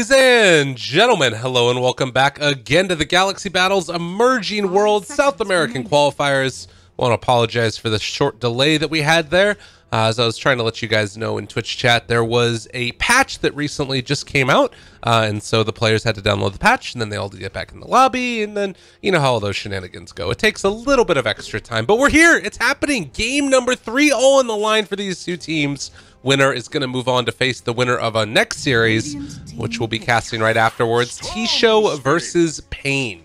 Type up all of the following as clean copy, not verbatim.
Ladies and gentlemen, hello and welcome back again to the Galaxy Battles Emerging World South American Qualifiers. I want to apologize for the short delay that we had there. As I was trying to let you guys know in Twitch chat, there was a patch that recently just came out, and so the players had to download the patch, and then they all get back in the lobby, and then you know how all those shenanigans go. It takes a little bit of extra time, but we're here. It's happening. Game number 3, all on the line for these two teams. Winner is going to move on to face the winner of our next series, which we'll be casting right afterwards. T-Show versus Pain.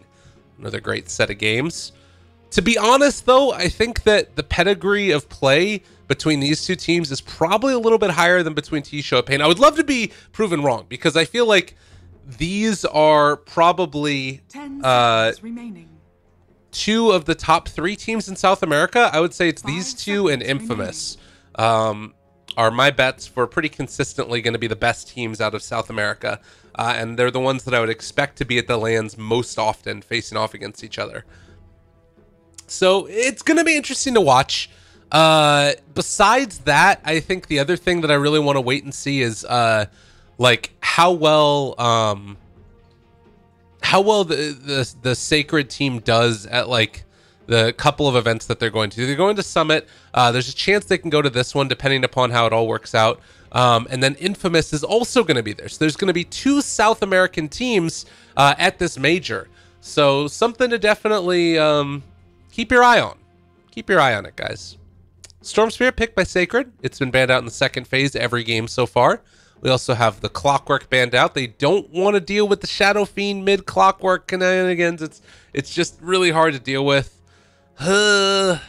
Another great set of games. To be honest, though, I think that the pedigree of play between these two teams is probably a little bit higher than between T-Show and Pain. I would love to be proven wrong, because I feel like these are probably two of the top 3 teams in South America. I would say it's these two and Infamous. Are my bets for pretty consistently going to be the best teams out of South America. And they're the ones that I would expect to be at the LANs most often, facing off against each other. So it's going to be interesting to watch. Besides that, I think the other thing that I really want to wait and see is like how well the Sacred team does at like the couple of events that they're going to. They're going to Summit. There's a chance they can go to this one, depending upon how it all works out. And then Infamous is also going to be there. So there's going to be 2 South American teams at this major. So something to definitely keep your eye on. Keep your eye on it, guys. Storm Spirit picked by Sacred. It's been banned out in the second phase every game so far. We also have the Clockwork banned out. They don't want to deal with the Shadow Fiend mid-Clockwork shenanigans. It's just really hard to deal with. That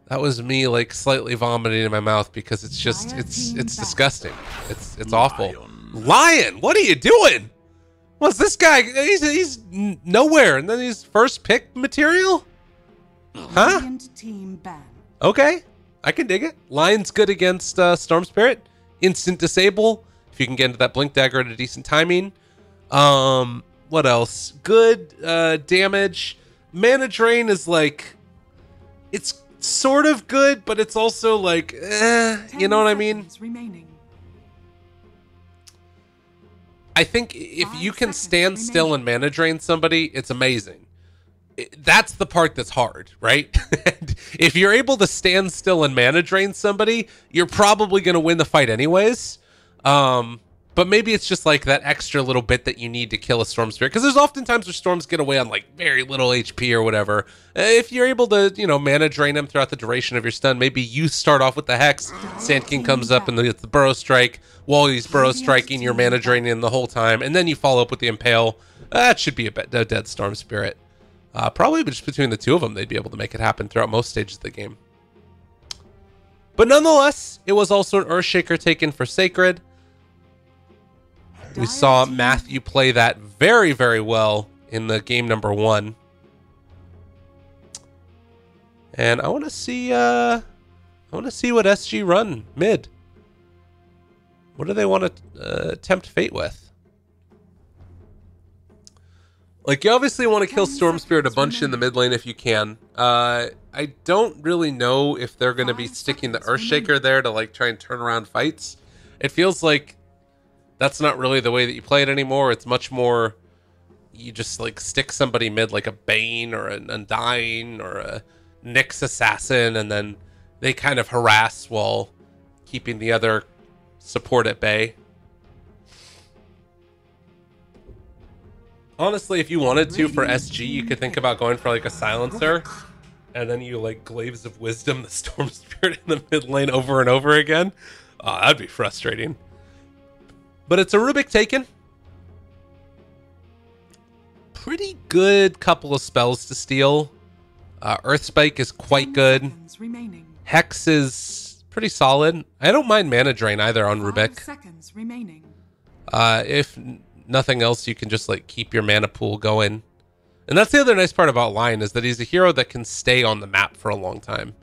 was me like slightly vomiting in my mouth because it's just it's disgusting. It's awful. Lion, what are you doing? What's this guy? He's nowhere, and then he's first pick material? Huh? Okay, I can dig it. Lion's good against Storm Spirit. Instant disable if you can get into that Blink Dagger at a decent timing. What else? Good damage. Mana Drain is like, it's sort of good, but it's also like, you know what I mean? I think if you can stand still and Mana Drain somebody, it's amazing. That's the part that's hard, right? If you're able to stand still and Mana Drain somebody, you're probably going to win the fight anyways. But maybe it's just like that extra little bit that you need to kill a Storm Spirit. Because there's often times where Storms get away on like very little HP or whatever. If you're able to, you know, Mana Drain them throughout the duration of your stun, maybe you start off with the Hex, Sand King comes up and gets the Burrow Strike. While he's Burrow Striking, you're Mana Draining the whole time. And then you follow up with the Impale. That should be a dead Storm Spirit. Probably just between the two of them, they'd be able to make it happen throughout most stages of the game. But nonetheless, it was also an Earthshaker taken for Sacred. We saw Matthew play that very, very well in the game number 1. And I want to see what SG run mid. What do they want to tempt fate with? Like, you obviously want to kill Storm Spirit a bunch in the mid lane if you can. I don't really know if they're going to be sticking the Earthshaker there to like try and turn around fights. It feels like that's not really the way that you play it anymore. It's much more, you just like stick somebody mid like a Bane or an Undying or a Nyx Assassin, and then they kind of harass while keeping the other support at bay. Honestly, if you wanted to for SG, you could think about going for like a Silencer, and then you like Glaives of Wisdom the Storm Spirit in the mid lane over and over again. Oh, that'd be frustrating. But it's a Rubik taken. Pretty good couple of spells to steal. Earth Spike is quite good. Hex is pretty solid. I don't mind Mana Drain either on Rubik. If nothing else, you can just like keep your mana pool going. And that's the other nice part about Lion, is that he's a hero that can stay on the map for a long time.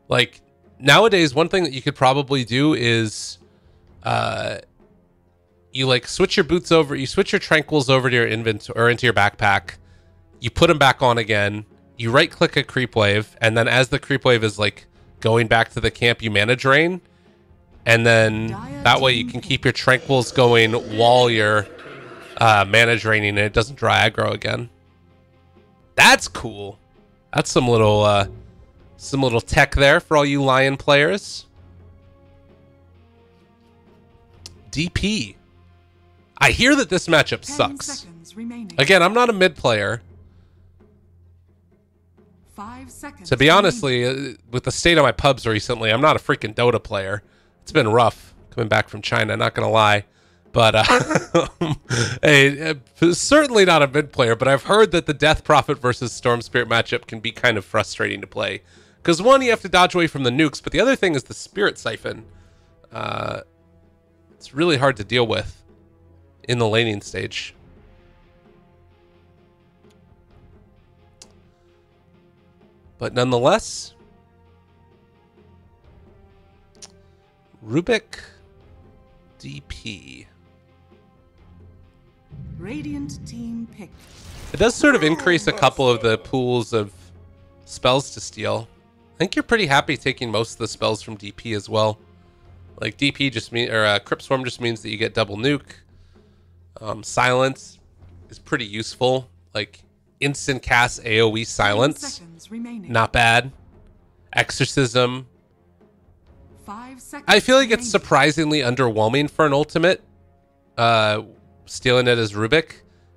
Like nowadays, one thing that you could probably do is you like switch your boots over, you switch your tranquils over to your inventory or into your backpack, you put them back on again, you right click a creep wave, and then as the creep wave is like going back to the camp, you Mana Drain, And then that way you can keep your Tranquils going while you're mana draining and it doesn't draw aggro again. That's cool. That's some little tech there for all you Lion players. DP. I hear that this matchup sucks. Again, I'm not a mid player. 5 seconds. To be honestly, with the state of my pubs recently, I'm not a freaking Dota player. It's been rough coming back from China, not gonna lie. But hey, certainly not a mid player, but I've heard that the Death Prophet versus Storm Spirit matchup can be kind of frustrating to play. Because one, you have to dodge away from the nukes, but the other thing is the Spirit Siphon. It's really hard to deal with in the laning stage. But nonetheless, Rubik DP. Radiant team pick. It does sort of increase a couple of the pools of spells to steal. I think you're pretty happy taking most of the spells from DP as well. Like DP just mean, or Crypt Swarm just means that you get double nuke. Silence is pretty useful. Like instant cast AoE silence, not bad. Exorcism. 5 seconds. I feel like it's surprisingly underwhelming for an ultimate. Stealing it as Rubik,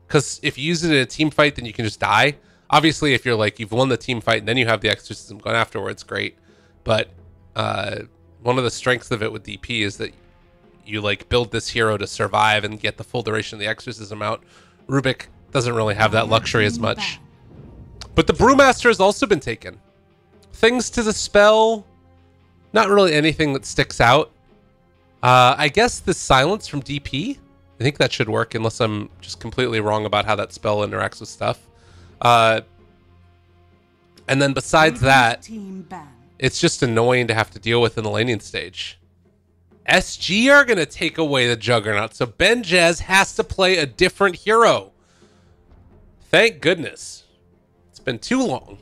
because if you use it in a team fight, then you can just die. Obviously, if you're like you've won the team fight and then you have the exorcism going afterwards, great. But one of the strengths of it with DP is that you like build this hero to survive and get the full duration of the exorcism out. Rubik doesn't really have that luxury as much. But the Brewmaster has also been taken. Things to the spell, not really anything that sticks out. I guess the silence from DP, I think that should work unless I'm just completely wrong about how that spell interacts with stuff. And then besides that, it's just annoying to have to deal with in the laning stage. SG are going to take away the Juggernaut, so Benjaz has to play a different hero. Thank goodness. It's been too long.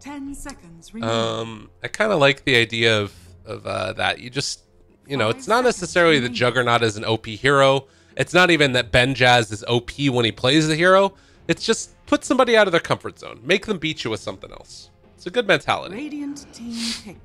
10 seconds remaining. I kind of like the idea of that. You just, you know, it's not necessarily the Juggernaut is an OP hero. It's not even that Benjaz is OP when he plays the hero. It's just put somebody out of their comfort zone. Make them beat you with something else. It's a good mentality. Radiant team pick.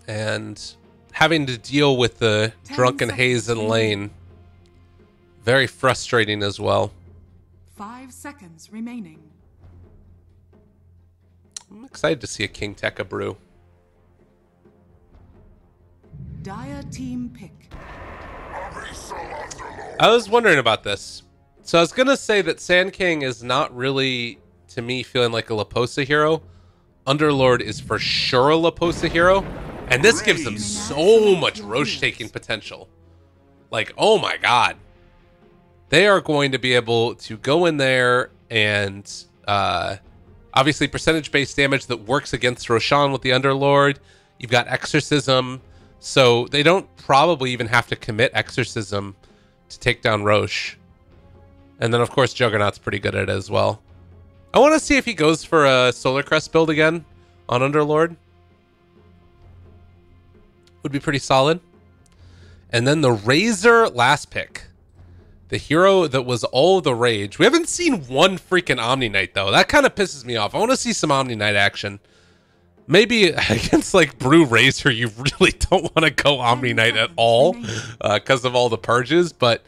And having to deal with the drunken haze in lane, very frustrating as well. 5 seconds remaining. I'm excited to see a King Tekka brew. Dire team pick. I was wondering about this. So I was going to say that Sand King is not really, to me, feeling like a Laposa hero. Underlord is for sure a Laposa hero. And this gives them so much Roche taking potential. Like, oh my god. They are going to be able to go in there and obviously percentage-based damage that works against Roshan with the Underlord. You've got Exorcism. So they don't probably even have to commit Exorcism to take down Roche. And then, of course, Juggernaut's pretty good at it as well. I want to see if he goes for a Solar Crest build again on Underlord. Would be pretty solid. And then the Razor last pick. The hero that was all the rage. We haven't seen one freaking Omni Knight, though. That kind of pisses me off. I want to see some Omni Knight action. Maybe against, like, Brew Razor, you really don't want to go Omni Knight at all because of all the purges. But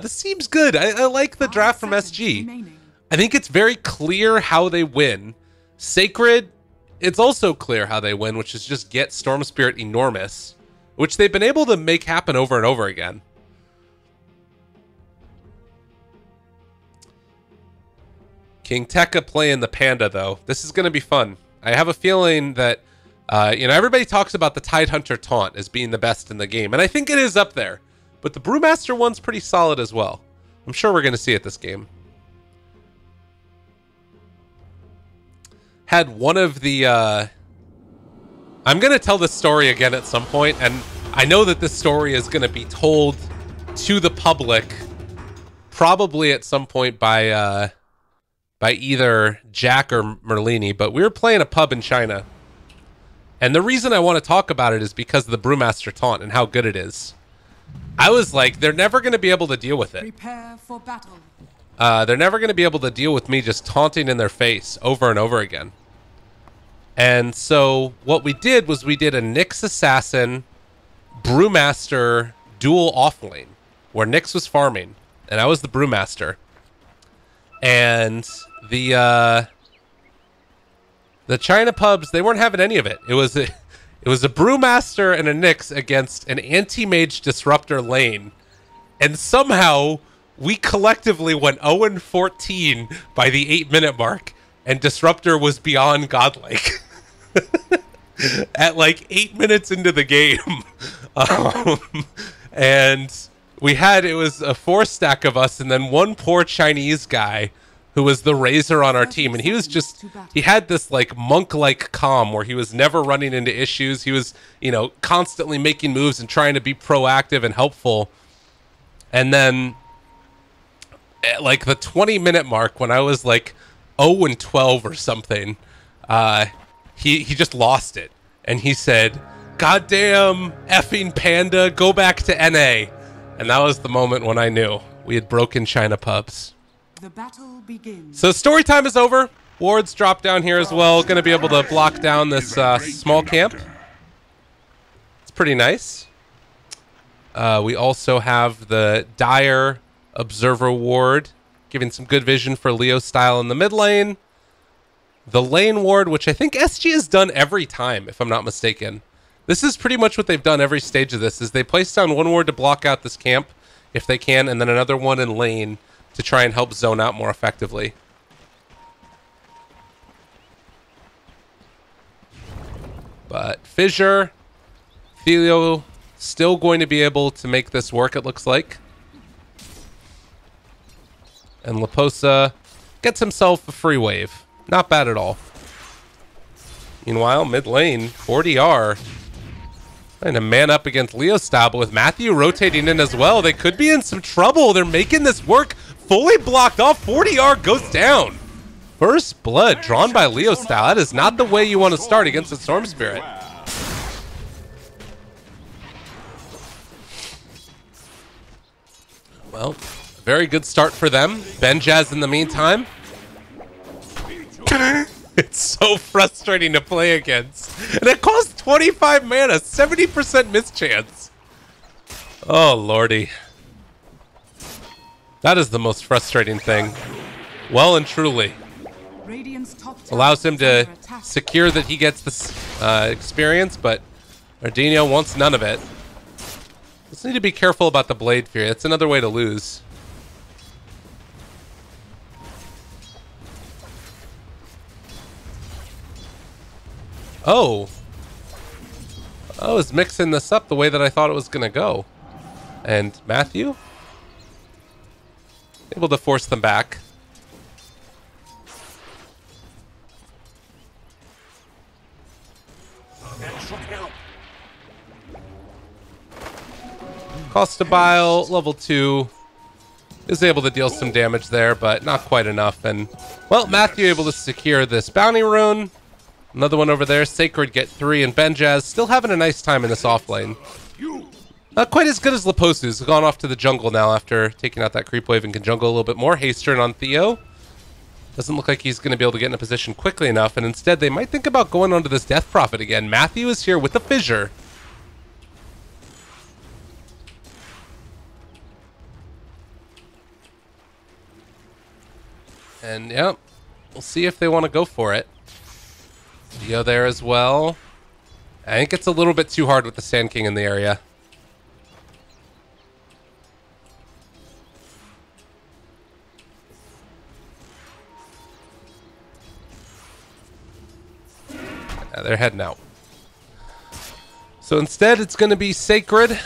this seems good. I like the draft from SG. I think it's very clear how they win. Sacred, it's also clear how they win, which is just get Storm Spirit enormous, which they've been able to make happen over and over again. King Tekka playing the Panda, though. This is going to be fun. I have a feeling that, you know, everybody talks about the Tidehunter taunt as being the best in the game, and I think it is up there. But the Brewmaster one's pretty solid as well. I'm sure we're going to see it this game. Had one of the I'm going to tell this story again at some point, and I know that this story is going to be told to the public probably at some point by either Jack or Merlini, but we were playing a pub in China. And the reason I want to talk about it is because of the Brewmaster taunt and how good it is. I was like, they're never going to be able to deal with it. Prepare for battle. They're never going to be able to deal with me just taunting in their face over and over again. And so what we did was we did a Nyx Assassin Brewmaster dual offlane where Nyx was farming and I was the Brewmaster. And the China pubs, they weren't having any of it. It was a Brewmaster and a Nyx against an anti-mage disruptor lane. And somehow we collectively went 0-14 by the 8-minute mark, and disruptor was beyond godlike. At like 8 minutes into the game. And it was a 4-stack of us and then one poor Chinese guy who was the Razor on our team. And he had this like monk-like calm where he was never running into issues. He was, constantly making moves and trying to be proactive and helpful. And then at like the 20-minute mark when I was like 0-12 or something, he just lost it. And he said, "Goddamn effing panda, go back to NA." And that was the moment when I knew we had broken China pubs. The battle begins. So story time is over. Wards drop down here as well. Going to be able to block down this small camp. It's pretty nice. We also have the Dire Observer Ward, giving some good vision for Leo style in the mid lane. The lane ward, which I think SG has done every time, if I'm not mistaken. This is pretty much what they've done every stage of this, is they place down one ward to block out this camp, if they can, and then another one in lane to try and help zone out more effectively. But Fissure, Theo, still going to be able to make this work, it looks like. And Leposa gets himself a free wave. Not bad at all. Meanwhile, mid lane, 4DR. Trying to man up against Leo style, but with Matthew rotating in as well, they could be in some trouble. They're making this work. Fully blocked off. 4DR goes down. First blood drawn by Leo style. That is not the way you want to start against the Storm Spirit. Well, very good start for them. Benjaz in the meantime. It's so frustrating to play against. And it costs 25 mana, 70% mischance. Oh, lordy. That is the most frustrating thing. Well and truly. Allows him to secure that he gets this experience, but Ardino wants none of it. Just need to be careful about the Blade Fury. That's another way to lose. Oh. I was mixing this up the way that I thought it was going to go. And Matthew? Able to force them back. Cost a bile, level 2. Is able to deal some damage there, but not quite enough. And, well, Matthew able to secure this bounty rune. Another one over there. Sacred get 3, and Benjaz still having a nice time in this offlane. Not quite as good as Leposu, who's gone off to the jungle now after taking out that creep wave and can jungle a little bit more. Haste turn on Theo. Doesn't look like he's going to be able to get in a position quickly enough, and instead they might think about going onto this Death Prophet again. Matthew is here with the Fissure. And, yeah, we'll see if they want to go for it. Theo there as well. I think it's a little bit too hard with the Sand King in the area. Yeah, they're heading out. So instead, it's going to be Sacred,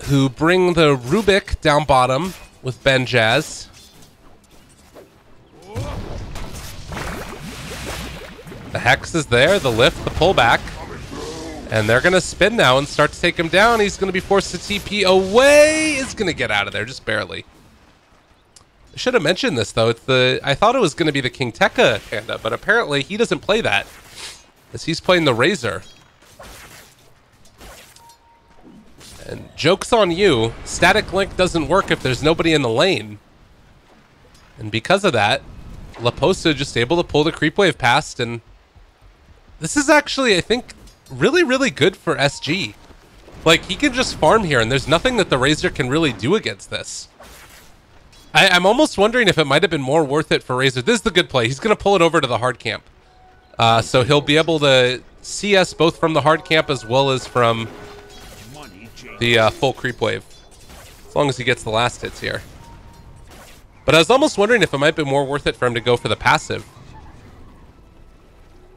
who bring the Rubik down bottom with Benjaz. The Hex is there, the lift, the pullback. And they're going to spin now and start to take him down. He's going to be forced to TP away. Is going to get out of there, just barely. I should have mentioned this, though. I thought it was going to be the King Tekka Panda, but apparently he doesn't play that, as he's playing the Razor. And joke's on you. Static Link doesn't work if there's nobody in the lane. And because of that, Laposa just able to pull the creep wave past, and this is actually, I think, really, really good for SG. Like, he can just farm here, and there's nothing that the Razor can really do against this. I'm almost wondering if it might have been more worth it for Razor. This is the good play. He's going to pull it over to the hard camp. So he'll be able to CS both from the hard camp as well as from the full creep wave. As long as he gets the last hits here. But I was almost wondering if it might be more worth it for him to go for the passive.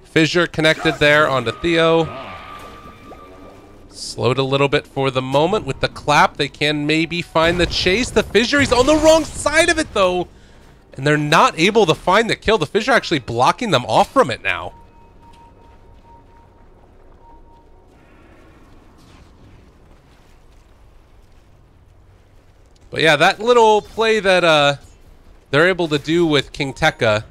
Fissure connected there onto Theo. Slowed a little bit for the moment with the clap. They can maybe find the chase. The Fissure, he's on the wrong side of it though. And they're not able to find the kill. The Fissure actually blocking them off from it now. But yeah, that little play that they're able to do with King Tekka,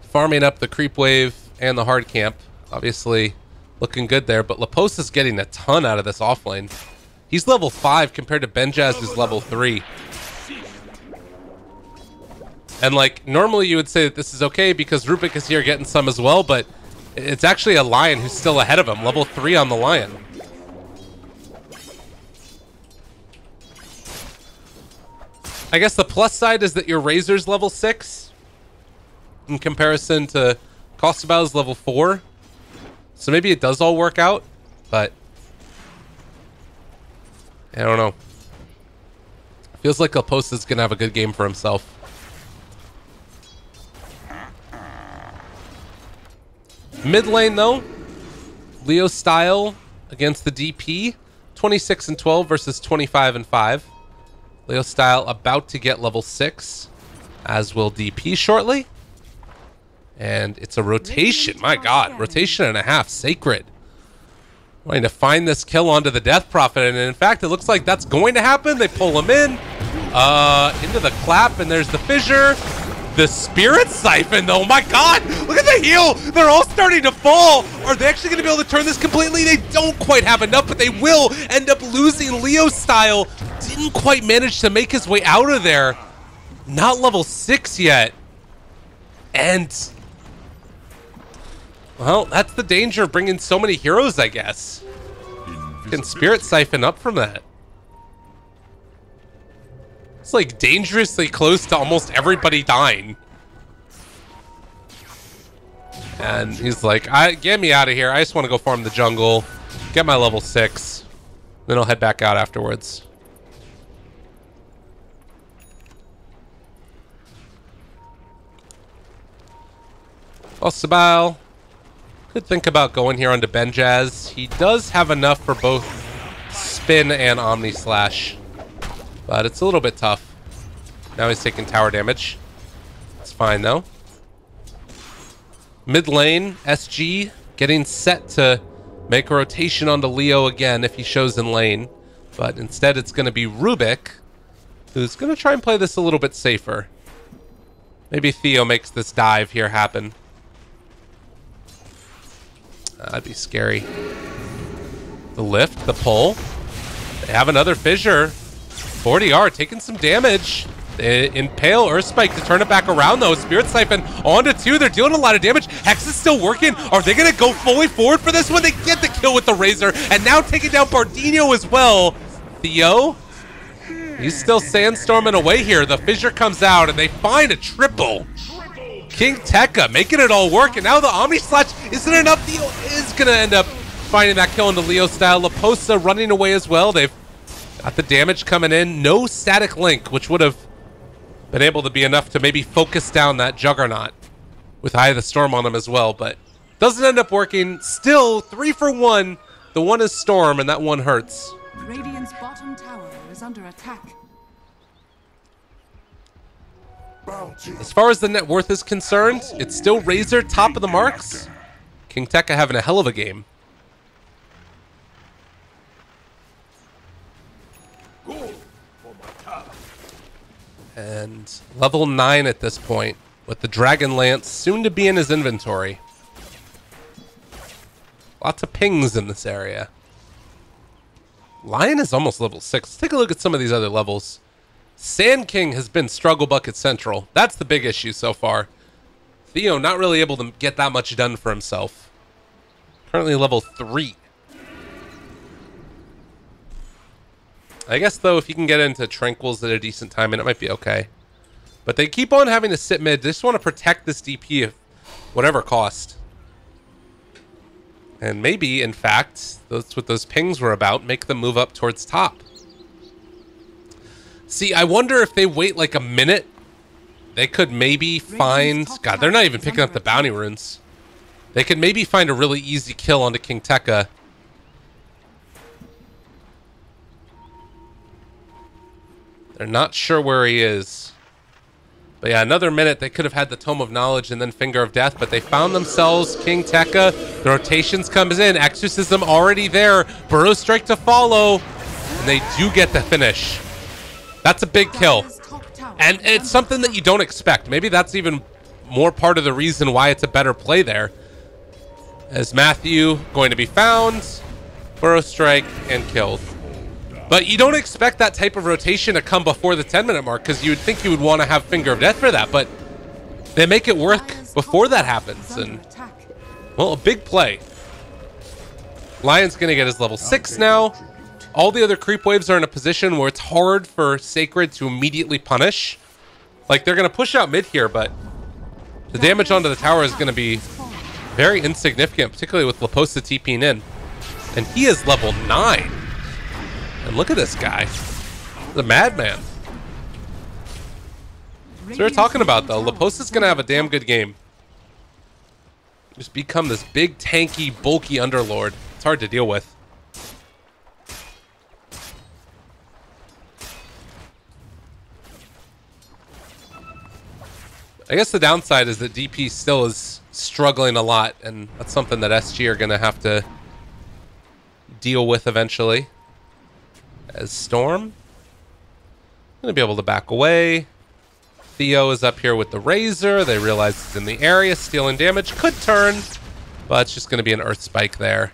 farming up the creep wave and the hard camp, obviously looking good there. But Laposa's getting a ton out of this offlane. He's level 5 compared to Benjaz, who's level 3. And like, normally you would say that this is okay because Rubik is here getting some as well, but it's actually a Lion who's still ahead of him, level 3 on the Lion. I guess the plus side is that your Razor's level 6 in comparison to Costabal's level 4. So maybe it does all work out, but I don't know. Feels like Laposa's gonna have a good game for himself. Mid lane though, Leo Style against the DP, 26 and 12 versus 25 and 5. Leo Style about to get level 6, as will DP shortly. And it's a rotation. My god, rotation and a half. Sacred. Wanting to find this kill onto the Death Prophet. And in fact, it looks like that's going to happen. They pull him in. Into the clap. And there's the Fissure. The Spirit Siphon, though. My god, look at the heal. They're all starting to fall. Are they actually going to be able to turn this completely? They don't quite have enough, but they will end up losing. Leo Style didn't quite manage to make his way out of there. Not level 6 yet. And well, that's the danger of bringing so many heroes, I guess. Can Spirit Siphon up from that? It's like dangerously close to almost everybody dying. And he's like, get me out of here. I just want to go farm the jungle, get my level 6. Then I'll head back out afterwards. Well, Sabal could think about going here onto Benjaz. He does have enough for both spin and Omni Slash, but it's a little bit tough. Now he's taking tower damage. It's fine though. Mid lane, SG getting set to make a rotation onto Leo again if he shows in lane, but instead it's going to be Rubik, who's going to try and play this a little bit safer. Maybe Theo makes this dive here happen. That'd be scary. The lift, the pull. They have another Fissure. 40R taking some damage. They impale Earthspike to turn it back around though. Spirit Siphon onto 2. They're dealing a lot of damage. Hex is still working. Are they going to go fully forward for this one? They get the kill with the Razor. And now taking down Bardino as well. Theo, he's still sandstorming away here. The Fissure comes out and they find a triple. King Tekka making it all work, and now the Omni Slash isn't enough. Theo is going to end up finding that kill into Leo Style. Laposa running away as well. They've got the damage coming in. No static link, which would have been able to be enough to maybe focus down that Juggernaut with Eye of the Storm on him as well, but doesn't end up working. Still 3 for 1. The one is Storm, and that one hurts. Radiant's bottom tower is under attack. As far as the net worth is concerned, it's still Razor top of the marks. King Tekka having a hell of a game. And level 9 at this point, with the Dragon Lance soon to be in his inventory. Lots of pings in this area. Lion is almost level 6. Let's take a look at some of these other levels. Sand King has been Struggle Bucket Central. That's the big issue so far. Theo not really able to get that much done for himself. Currently level 3. I guess, though, if you can get into Tranquils at a decent time, and it might be okay. But they keep on having to sit mid. They just want to protect this DP at whatever cost. And maybe, in fact, that's what those pings were about. Make them move up towards top. See, I wonder if they wait like a minute, they could maybe find... God, they're not even picking up the bounty runes. They could maybe find a really easy kill onto King Tekka. They're not sure where he is. But yeah, another minute, they could have had the Tome of Knowledge and then Finger of Death, but they found themselves King Tekka. The rotations comes in. Exorcism already there. Burrow Strike to follow. And they do get the finish. That's a big kill. And it's something that you don't expect. Maybe that's even more part of the reason why it's a better play there. As Matthew going to be found, Burrow Strike, and killed. But you don't expect that type of rotation to come before the 10-minute mark, because you would think you would want to have Finger of Death for that, but they make it work before that happens. And, well, a big play. Lion's going to get his level 6 now. All the other creep waves are in a position where it's hard for Sacred to immediately punish. Like, they're going to push out mid here, but the damage onto the tower is going to be very insignificant, particularly with Leposa TPing in. And he is level 9. And look at this guy. The madman. That's what we're talking about, though. Leposa's going to have a damn good game. Just become this big, tanky, bulky underlord. It's hard to deal with. I guess the downside is that DP still is struggling a lot, and that's something that SG are going to have to deal with eventually. As Storm going to be able to back away. Theo is up here with the Razor. They realize it's in the area. Stealing damage could turn, but it's just going to be an Earth Spike there.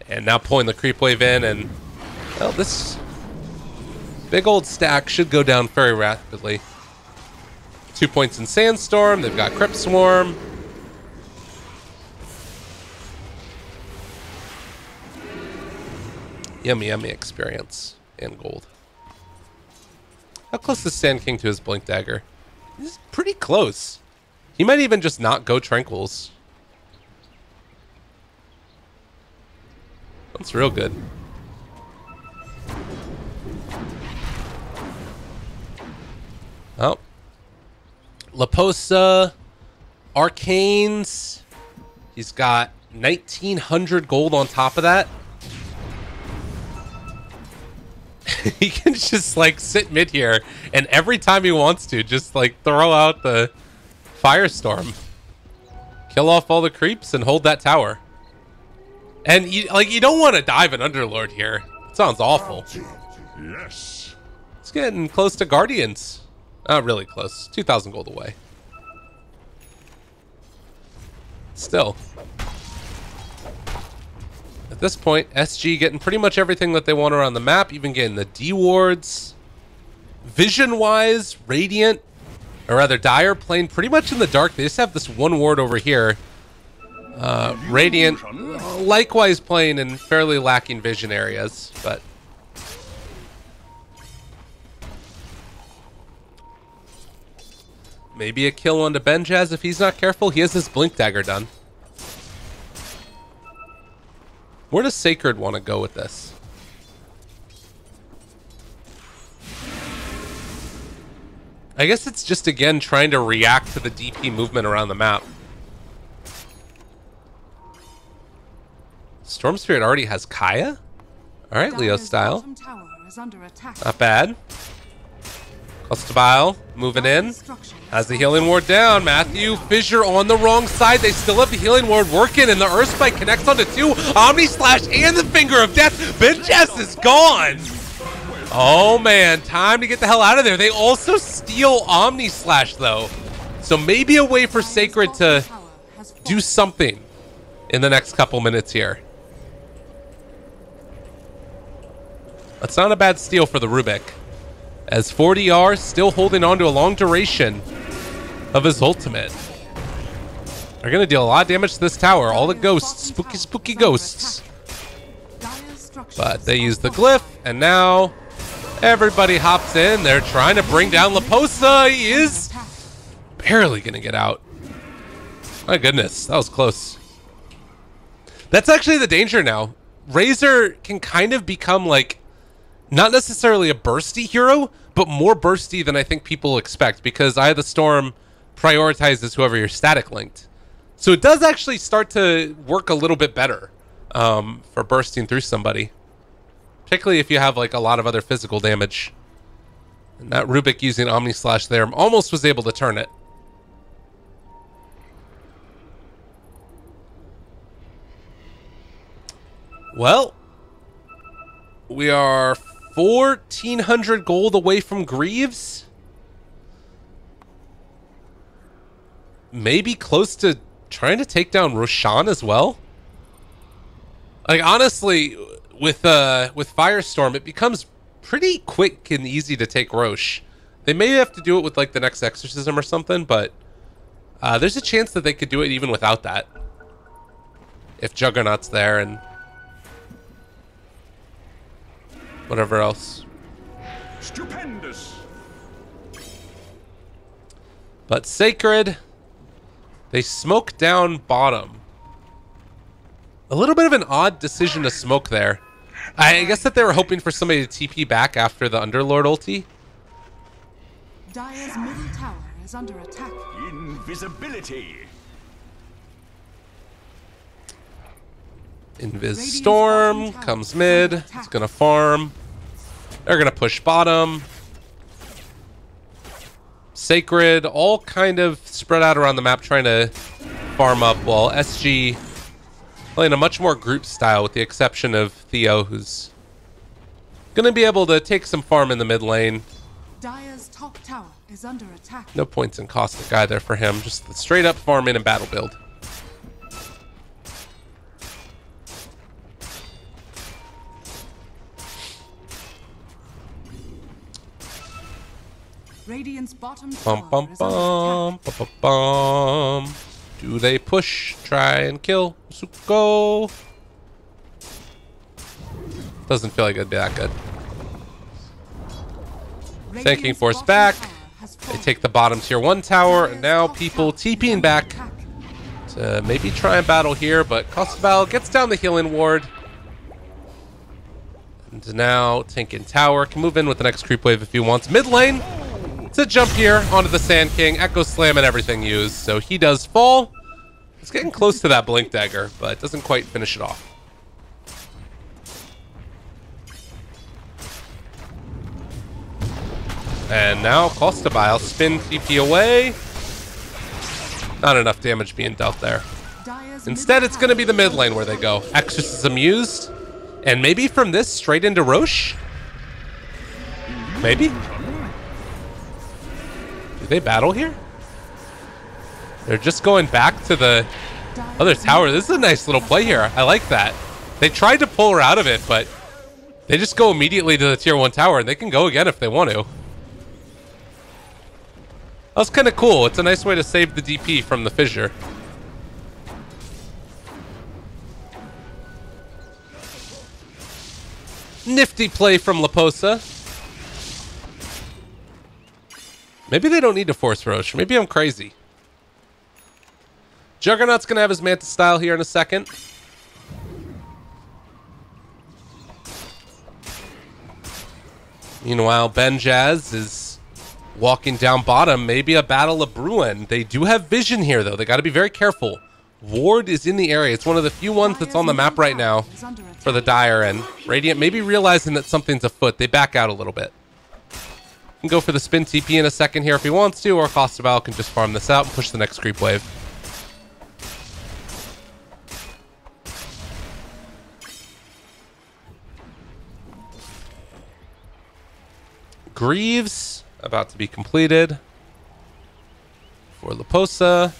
And now pulling the creep wave in, and well, this big old stack should go down very rapidly. 2 points in Sandstorm. They've got Crypt Swarm. Yummy, yummy experience and gold. How close is Sand King to his Blink Dagger? He's pretty close. He might even just not go Tranquils. That's real good. Oh. Leposa. Arcanes. He's got 1,900 gold on top of that. He can just like sit mid here, and every time he wants to, just like throw out the Firestorm, kill off all the creeps, and hold that tower. And you don't want to dive an Underlord here. It sounds awful. Yes. It's getting close to Guardians. Not really close. 2,000 gold away. Still. At this point, SG getting pretty much everything that they want around the map, even getting the D wards. Vision-wise, Radiant, or rather Dire, playing pretty much in the dark. They just have this one ward over here. Radiant, likewise playing in fairly lacking vision areas, but maybe a kill onto Benjaz if he's not careful. He has his Blink Dagger done. Where does Sacred want to go with this? I guess it's just, again, trying to react to the DP movement around the map. Storm Spirit already has Kaya? Alright, Leo style. Not bad. Costabile moving in. Has the healing ward down. Matthew, Fissure on the wrong side. They still have the healing ward working, and the Earth Spike connects onto 2. Omni Slash and the Finger of Death. Benjaz is gone. Oh man, time to get the hell out of there. They also steal Omni Slash though. So maybe a way for Sacred to do something in the next couple minutes here. That's not a bad steal for the Rubik, as 40R still holding on to a long duration of his ultimate. They're going to deal a lot of damage to this tower. All the ghosts, spooky, spooky ghosts. But they use the glyph, and now everybody hops in. They're trying to bring down Leposa. He is barely going to get out. My goodness, that was close. That's actually the danger now. Razor can kind of become like, not necessarily a bursty hero, but more bursty than I think people expect, because Eye of the Storm prioritizes whoever you're static linked. So it does actually start to work a little bit better for bursting through somebody, particularly if you have like a lot of other physical damage. And that Rubik using Omni Slash there almost was able to turn it. Well, we are 1,400 gold away from Greaves. Maybe close to trying to take down Roshan as well. Like honestly, with Firestorm, it becomes pretty quick and easy to take Roche. They may have to do it with like the next exorcism or something, but there's a chance that they could do it even without that, if Juggernaut's there and whatever else. Stupendous. But Sacred, they smoke down bottom. A little bit of an odd decision to smoke there. I guess that they were hoping for somebody to TP back after the Underlord ulti. Dire's middle tower is under attack. Invisibility. Invis Storm comes mid. It's gonna farm. They're gonna push bottom. Sacred, all kind of spread out around the map trying to farm up, while SG playing a much more group style with the exception of Theo, who's gonna be able to take some farm in the mid lane. Dire's top tower is under attack. No points in Caustic either for him, just the straight up farm in and battle build. Radiant's bottom Bum tower bum is under bum attack. bum bum bum. Do they push? Try and kill Zuko? Doesn't feel like it'd be that good. Thanking Radiant's Force bottom back. tower has They fallen. take the bottom tier 1 tower, and Dire's now top people tower is TPing under back attack. to maybe try and battle here, but Costabal gets down the healing ward. And now Tinkin Tower can move in with the next creep wave if he wants. Mid lane, it's a jump here onto the Sand King. Echo Slam and everything used, so he does fall. It's getting close to that Blink Dagger, but doesn't quite finish it off. And now Costabile spin TP away. Not enough damage being dealt there. Dire's Instead, middle it's going to be the tower mid lane where they go. Exorcism used. And maybe from this straight into Roche? Maybe? Do they battle here? They're just going back to the other tower. This is a nice little play here. I like that. They tried to pull her out of it, but they just go immediately to the tier 1 tower, and they can go again if they want to. That was kind of cool. It's a nice way to save the DP from the fissure. Nifty play from Leposa. Maybe they don't need to force Roche. Maybe I'm crazy. Juggernaut's going to have his Manta style here in a second. Meanwhile, Benjaz is walking down bottom. Maybe a battle of Bruin. They do have vision here, though. They got to be very careful. Ward is in the area. It's one of the few ones that's on the map right now for the Dire, and Radiant maybe realizing that something's afoot. They back out a little bit. Can go for the spin TP in a second here if he wants to, or Costabile can just farm this out and push the next creep wave. Greaves about to be completed for Leposa.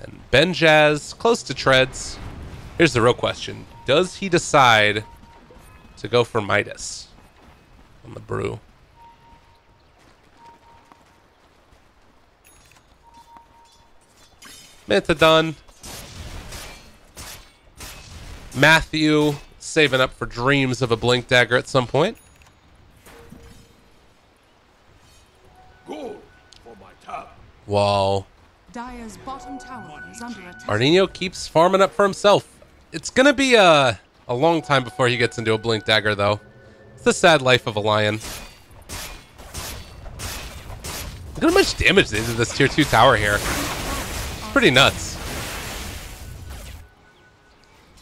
And Benjaz close to treads. Here's the real question. Does he decide to go for Midas on the brew? Manta done. Matthew saving up for dreams of a Blink Dagger at some point. Good for my tower. Whoa. Dire's bottom tower is under attack. Arnino keeps farming up for himself. It's going to be a long time before he gets into a Blink Dagger, though. It's the sad life of a lion. Look at how much damage they did to this tier 2 tower here. It's pretty nuts.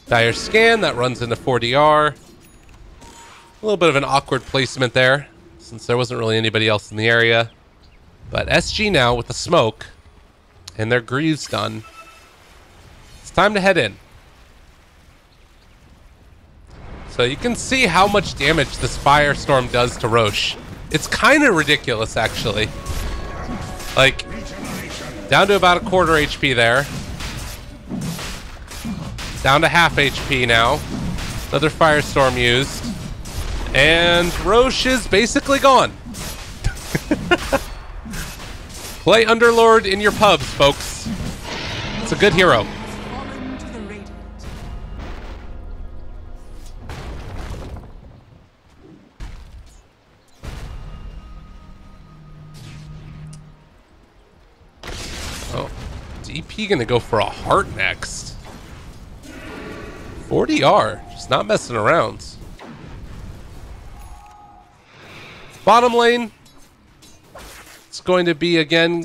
Dire scan, that runs into 4DR. A little bit of an awkward placement there, since there wasn't really anybody else in the area. But SG now with the smoke, and their Greaves done. It's time to head in. So you can see how much damage this Firestorm does to Roche. It's kind of ridiculous, actually. Like, down to about a quarter HP there. Down to half HP now. Another Firestorm used. And Roche is basically gone. Play Underlord in your pubs, folks. It's a good hero. Fallen to the radiant. Oh, DP gonna go for a heart next. 40R, just not messing around. Bottom lane, it's going to be again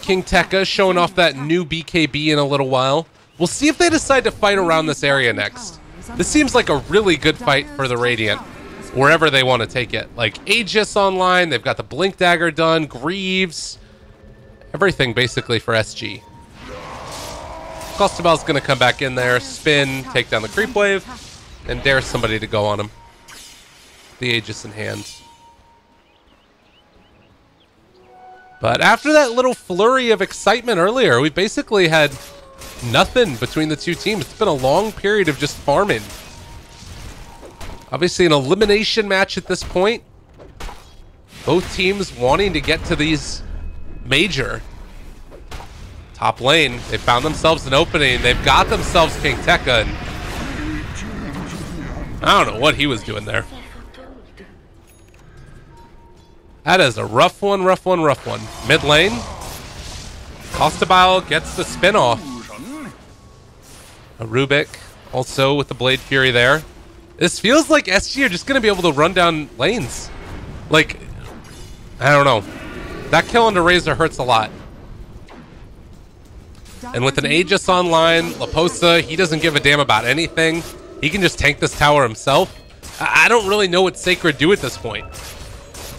King Tekka showing off that new BKB in a little while. We'll see if they decide to fight around this area next. This seems like a really good fight for the Radiant, wherever they want to take it. Like Aegis online, they've got the Blink Dagger done, Greaves, everything basically for SG. Costabel's going to come back in there, spin, take down the creep wave, and dare somebody to go on him. The Aegis in hand. But after that little flurry of excitement earlier, we basically had nothing between the two teams. It's been a long period of just farming. Obviously an elimination match at this point. Both teams wanting to get to these major. Top lane, they found themselves an opening. They've got themselves King Tekka. And I don't know what he was doing there. That is a rough one, rough one, rough one. Mid lane. Costabile gets the spin off. A Rubik also with the Blade Fury there. This feels like SG are just going to be able to run down lanes. Like, I don't know. That kill into Razor hurts a lot. And with an Aegis online, Leposa, he doesn't give a damn about anything. He can just tank this tower himself. I don't really know what Sacred do at this point.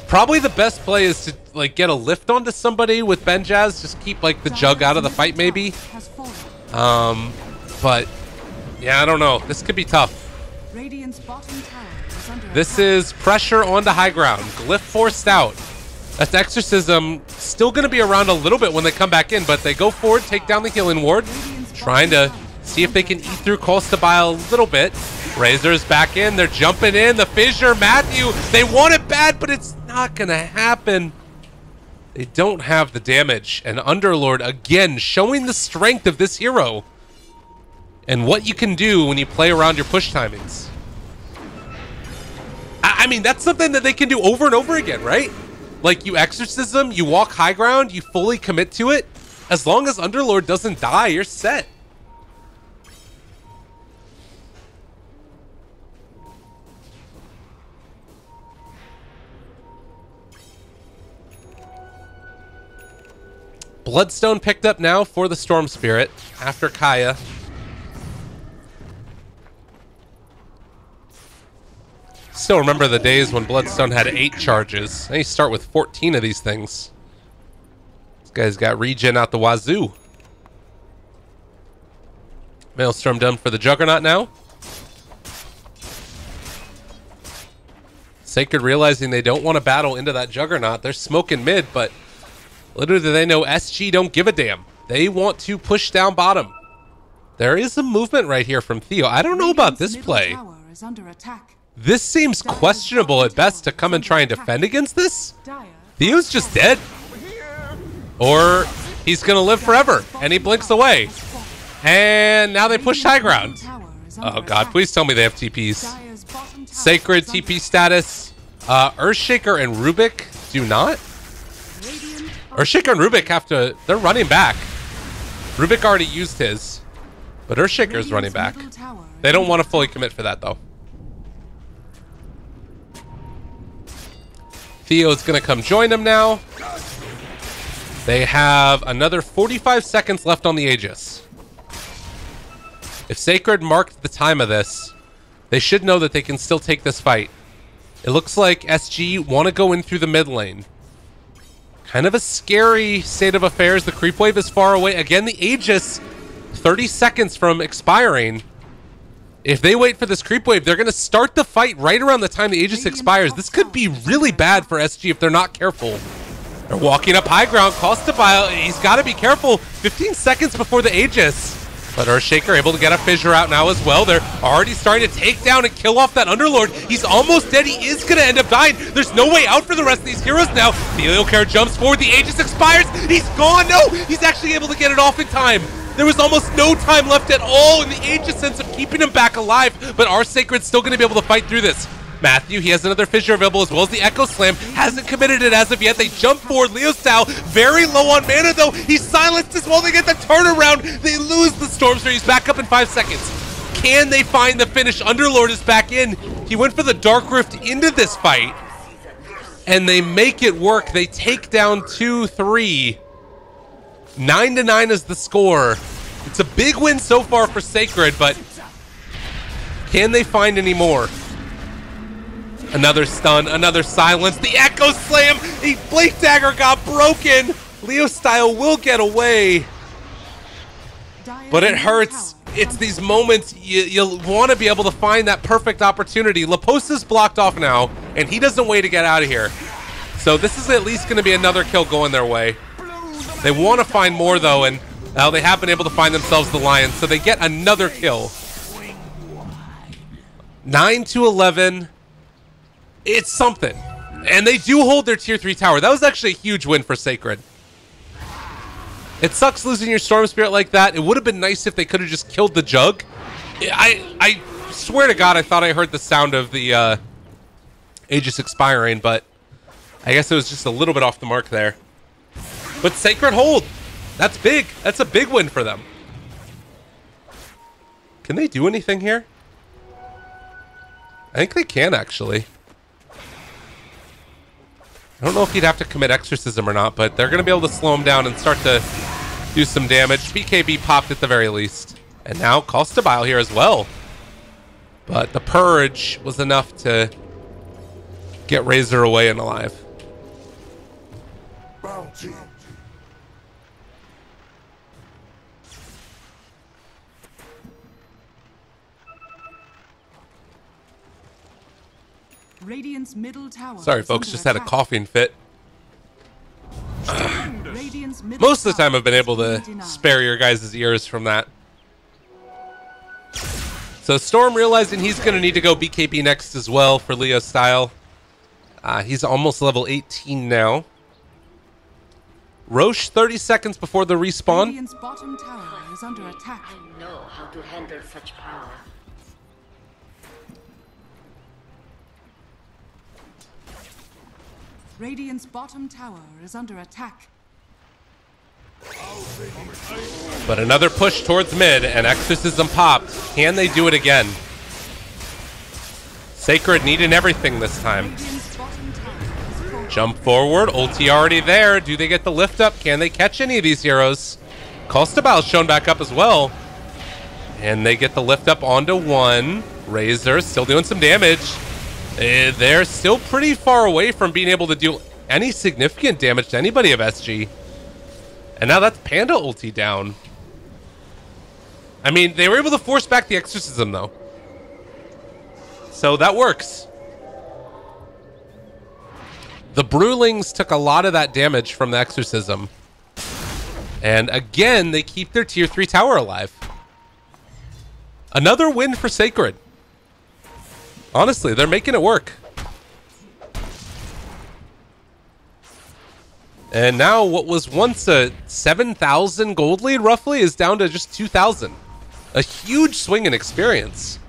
Probably the best play is to like get a lift onto somebody with Benjaz. Just keep like the jug out of the fight maybe. But yeah, I don't know. This could be tough. Radiant's bottom tower is under This attack. is pressure onto high ground. Glyph forced out. That's Exorcism still going to be around a little bit when they come back in, but they go forward, take down the healing ward, trying to see if they can eat through Costabile a little bit. Razor's back in. They're jumping in. The fissure, Matthew. They want it bad, but it's not going to happen. They don't have the damage. And Underlord, again, showing the strength of this hero and what you can do when you play around your push timings. I mean, that's something that they can do over and over again, right? Like, you Exorcism, you walk high ground, you fully commit to it. As long as Underlord doesn't die, you're set. Bloodstone picked up now for the Storm Spirit after Kaya. Still remember the days when Bloodstone had 8 charges. Now you start with 14 of these things. This guy's got regen out the wazoo. Maelstrom done for the Juggernaut now. Sacred realizing they don't want to battle into that Juggernaut. They're smoking mid, but little do they know SG don't give a damn. They want to push down bottom. There is some movement right here from Theo. I don't know about this play. This seems questionable at best to come and try and defend against this. Theo's just dead. Or he's going to live forever, and he blinks away. And now they push high ground. Oh god, please tell me they have TPs. Sacred TP status. Earthshaker and Rubik do not. Earthshaker and Rubik have to, they're running back. Rubik already used his, but Earthshaker's running back. They don't want to fully commit for that though. Theo's gonna come join them now. They have another 45 seconds left on the Aegis. If Sacred marked the time of this, they should know that they can still take this fight. It looks like SG want to go in through the mid lane. Kind of a scary state of affairs. The creep wave is far away. Again, the Aegis, 30 seconds from expiring. If they wait for this creep wave, they're going to start the fight right around the time the Aegis expires. This could be really bad for SG if they're not careful. They're walking up high ground. Costabile, he's got to be careful. 15 seconds before the Aegis. But Earthshaker able to get a fissure out now as well. They're already starting to take down and kill off that Underlord. He's almost dead. He is going to end up dying. There's no way out for the rest of these heroes now. The Iliocare jumps forward. The Aegis expires. He's gone. No, he's actually able to get it off in time. There was almost no time left at all in the Aegis sense of keeping him back alive. But our Sacred's still going to be able to fight through this. Matthew, he has another fissure available as well as the Echo Slam. Hasn't committed it as of yet. They jump forward. Leo style, very low on mana though. He's silenced as well. They get the turnaround. They lose the Storm Sphere. He's back up in 5 seconds. Can they find the finish? Underlord is back in. He went for the Dark Rift into this fight. And they make it work. They take down 2-3. 9-9 is the score. It's a big win so far for Sacred, but can they find any more? Another stun, another silence. The Echo Slam! The Blade Dagger got broken! Leo style will get away. But it hurts. It's these moments you'll want to be able to find that perfect opportunity. Laposa's blocked off now, and he doesn't wait to get out of here. So this is at least going to be another kill going their way. They want to find more though, and they have been able to find themselves the Lions, so they get another kill. 9-11. It's something. And they do hold their tier 3 tower. That was actually a huge win for Sacred. It sucks losing your Storm Spirit like that. It would have been nice if they could have just killed the Jug. I swear to God, I thought I heard the sound of the Aegis expiring, but I guess it was just a little bit off the mark there. But Sacred hold. That's big. That's a big win for them. Can they do anything here? I think they can, actually. I don't know if he'd have to commit Exorcism or not, but they're going to be able to slow him down and start to do some damage. BKB popped at the very least. And now Costabile here as well. But the Purge was enough to get Razor away and alive. Bounty. Radiant's middle tower. Sorry, folks, just had a coughing fit. Most of the time I've been able to spare your guys' ears from that. So Storm realizing he's going to need to go BKB next as well for Leo style. He's almost level 18 now. Roche 30 seconds before the respawn. Radiant's bottom tower is under attack. I know how to handle such power. Radiant's bottom tower is under attack. But another push towards mid, and Exorcism popped. Can they do it again? Sacred needing everything this time. Radiant's bottom tower is full. Jump forward, ulti already there. Do they get the lift up? Can they catch any of these heroes? Costabile's shown back up as well. And they get the lift up onto one. Razor still doing some damage. They're still pretty far away from being able to do any significant damage to anybody of SG. And now that's Panda ulti down. I mean, they were able to force back the Exorcism, though. So that works. The Brewlings took a lot of that damage from the Exorcism. And again, they keep their tier 3 tower alive. Another win for Sacred. Honestly, they're making it work. And now what was once a 7,000 gold lead roughly is down to just 2,000. A huge swing in experience.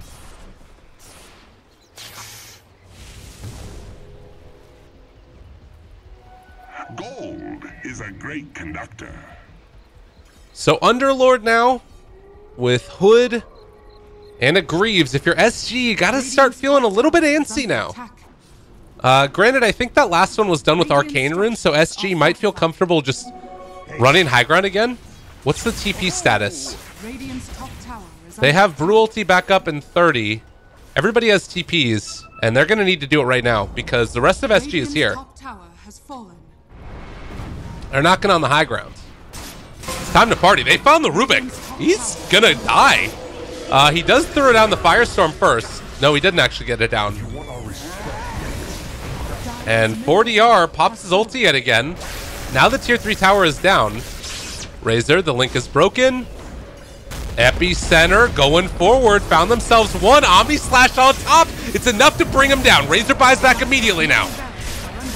Gold is a great conductor. So Underlord now with Hood and a Greaves. If you're SG, you gotta start feeling a little bit antsy now. Granted, I think that last one was done with Arcane Rune, so SG might feel comfortable just running high ground again. What's the TP status? They have Brew ulti back up in 30. Everybody has TPs, and they're gonna need to do it right now because the rest of SG is here. They're knocking on the high ground. It's time to party. They found the Rubik. He's gonna die. He does throw down the Firestorm first. No, he didn't actually get it down. And 4DR pops his ulti yet again. Now the tier 3 tower is down. Razor, the link is broken. Epicenter going forward. Found themselves one Omni Slash on top. It's enough to bring him down. Razor buys back immediately now.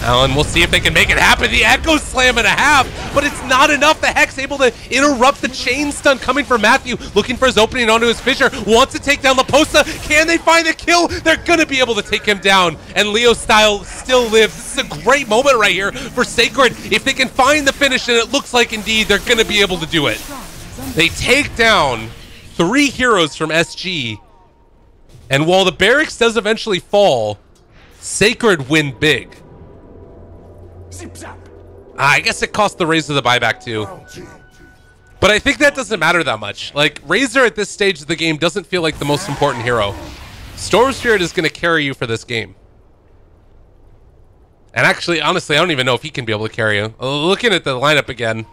Alan, we'll see if they can make it happen. The Echo Slam and a half, but it's not enough. The Hex able to interrupt the chain stun coming from Matthew, looking for his opening onto his fissure. Wants to take down Laposa. Can they find the kill? They're going to be able to take him down, and Leo Style still lives. This is a great moment right here for Sacred. If they can find the finish, and it looks like indeed they're going to be able to do it. They take down 3 heroes from SG, and while the barracks does eventually fall, Sacred win big. I guess it cost the Razor the buyback too. But I think that doesn't matter that much. Like, Razor at this stage of the game doesn't feel like the most important hero. Storm Spirit is going to carry you for this game. And actually, honestly, I don't even know if he can be able to carry you. Looking at the lineup again.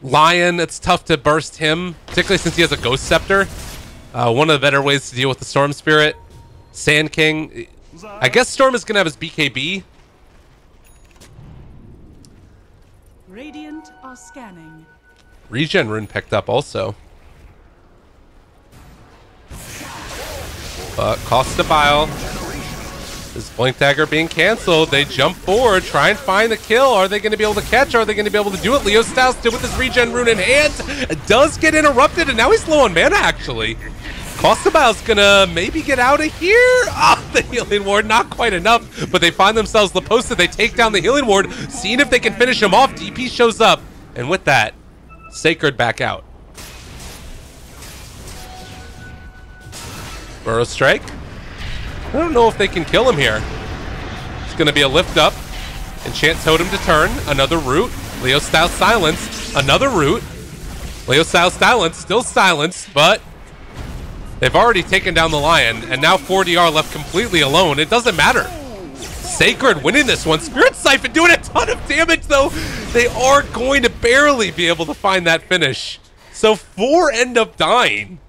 Lion, it's tough to burst him, particularly since he has a Ghost Scepter. One of the better ways to deal with the Storm Spirit. Sand King. I guess Storm is going to have his BKB. Radiant are scanning. Regen rune picked up also. But Costa Bile. This Blink Dagger being canceled. They jump forward, try and find the kill. Are they going to be able to catch? Are they going to be able to do it? Leo Style still with his regen rune in hand. Does get interrupted, and now he's low on mana, actually. Costa Bile's going to maybe get out of here. Oh, the Healing Ward, not quite enough. But they find themselves Laposta. They take down the Healing Ward, seeing if they can finish him off. DP shows up. And with that, Sacred back out. Burrow Strike. I don't know if they can kill him here. It's going to be a lift up. Enchant Totem to turn. Another root. Leo Style Silence. Another root. Leo Style Silence. Still silenced, but they've already taken down the Lion, and now 4DR left completely alone. It doesn't matter. Sacred winning this one. Spirit Siphon doing a ton of damage, though. They are going to barely be able to find that finish. So 4 end up dying.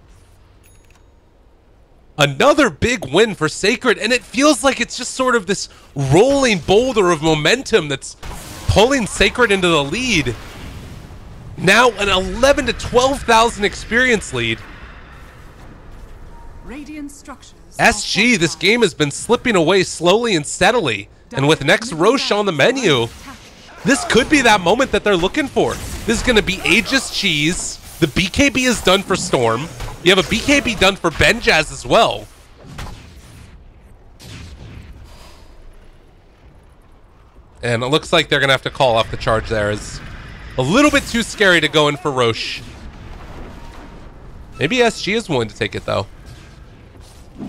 Another big win for Sacred, and it feels like it's just sort of this rolling boulder of momentum that's pulling Sacred into the lead. Now an 11 to 12,000 experience lead. Radiant structures. SG, this game has been slipping away slowly and steadily, and with next Roche on the menu, this could be that moment that they're looking for. This is going to be Aegis Cheese. The BKB is done for Storm. You have a BKB done for Benjaz as well. And it looks like they're going to have to call off the charge there. It's a little bit too scary to go in for Roche. Maybe SG is willing to take it, though.